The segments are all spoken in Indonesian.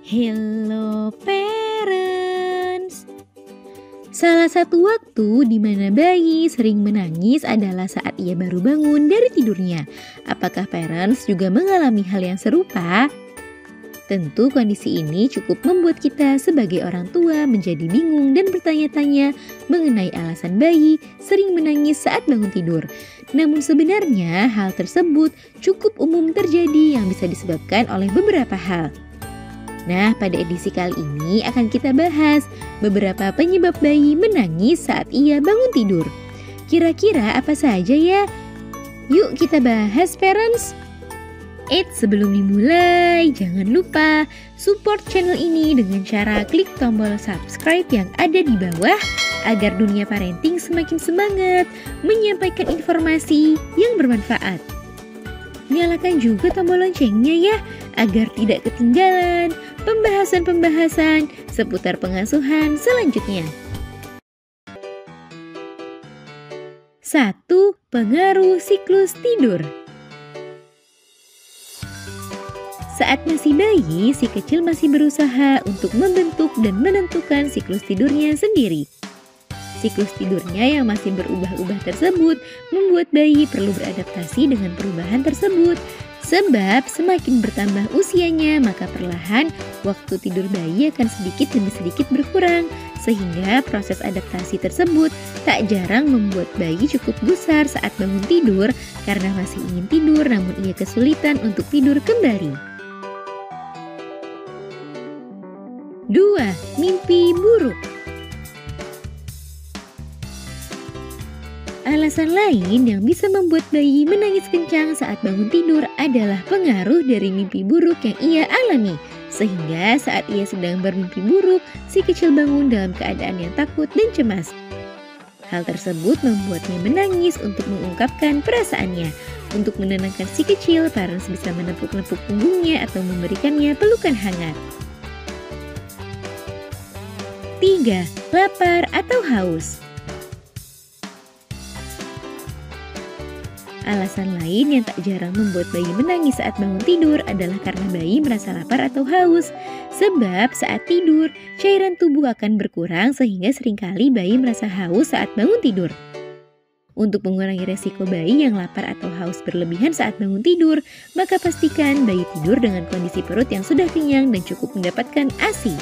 Hello parents. Salah satu waktu di mana bayi sering menangis adalah saat ia baru bangun dari tidurnya. Apakah parents juga mengalami hal yang serupa? Tentu kondisi ini cukup membuat kita sebagai orang tua menjadi bingung dan bertanya-tanya mengenai alasan bayi sering menangis saat bangun tidur. Namun sebenarnya hal tersebut cukup umum terjadi yang bisa disebabkan oleh beberapa hal. Nah, pada edisi kali ini akan kita bahas beberapa penyebab bayi menangis saat ia bangun tidur. Kira-kira apa saja ya? Yuk kita bahas parents. Sebelum dimulai, jangan lupa support channel ini dengan cara klik tombol subscribe yang ada di bawah agar dunia parenting semakin semangat menyampaikan informasi yang bermanfaat. Nyalakan juga tombol loncengnya ya, agar tidak ketinggalan pembahasan-pembahasan seputar pengasuhan selanjutnya. 1. Pengaruh siklus tidur. Saat masih bayi, si kecil masih berusaha untuk membentuk dan menentukan siklus tidurnya sendiri. Siklus tidurnya yang masih berubah-ubah tersebut membuat bayi perlu beradaptasi dengan perubahan tersebut. Sebab semakin bertambah usianya, maka perlahan waktu tidur bayi akan sedikit demi sedikit berkurang. Sehingga proses adaptasi tersebut tak jarang membuat bayi cukup gusar saat bangun tidur karena masih ingin tidur namun ia kesulitan untuk tidur kembali. 2. Mimpi buruk. Alasan lain yang bisa membuat bayi menangis kencang saat bangun tidur adalah pengaruh dari mimpi buruk yang ia alami. Sehingga saat ia sedang bermimpi buruk, si kecil bangun dalam keadaan yang takut dan cemas. Hal tersebut membuatnya menangis untuk mengungkapkan perasaannya. Untuk menenangkan si kecil, parents bisa menepuk-nepuk punggungnya atau memberikannya pelukan hangat. 3. Lapar atau haus. Alasan lain yang tak jarang membuat bayi menangis saat bangun tidur adalah karena bayi merasa lapar atau haus. Sebab saat tidur, cairan tubuh akan berkurang sehingga seringkali bayi merasa haus saat bangun tidur. Untuk mengurangi resiko bayi yang lapar atau haus berlebihan saat bangun tidur, maka pastikan bayi tidur dengan kondisi perut yang sudah kenyang dan cukup mendapatkan ASI.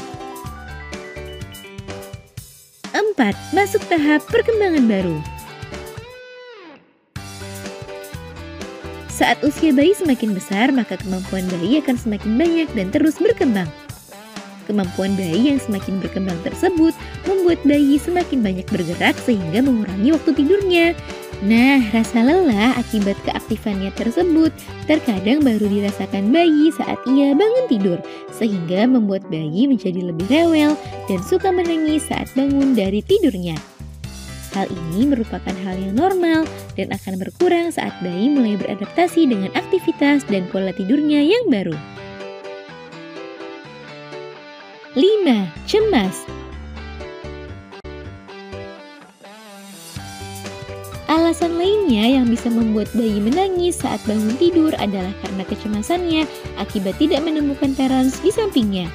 4. Masuk tahap perkembangan baru. Saat usia bayi semakin besar, maka kemampuan bayi akan semakin banyak dan terus berkembang. Kemampuan bayi yang semakin berkembang tersebut membuat bayi semakin banyak bergerak sehingga mengurangi waktu tidurnya. Nah, rasa lelah akibat keaktifannya tersebut terkadang baru dirasakan bayi saat ia bangun tidur, sehingga membuat bayi menjadi lebih rewel dan suka menangis saat bangun dari tidurnya. Hal ini merupakan hal yang normal dan akan berkurang saat bayi mulai beradaptasi dengan aktivitas dan pola tidurnya yang baru. 5. Cemas. Alasan lainnya yang bisa membuat bayi menangis saat bangun tidur adalah karena kecemasannya akibat tidak menemukan parents di sampingnya.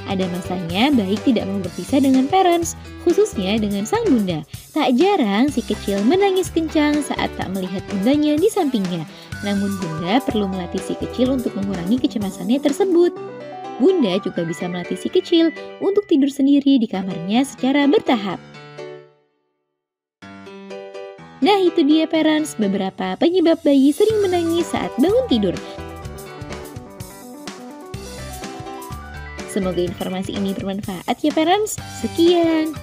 Ada masanya bayi tidak mau berpisah dengan parents, khususnya dengan sang bunda. Tak jarang si kecil menangis kencang saat tak melihat bundanya di sampingnya. Namun bunda perlu melatih si kecil untuk mengurangi kecemasannya tersebut. Bunda juga bisa melatih si kecil untuk tidur sendiri di kamarnya secara bertahap. Nah, itu dia parents, beberapa penyebab bayi sering menangis saat bangun tidur. Semoga informasi ini bermanfaat ya parents. Sekian.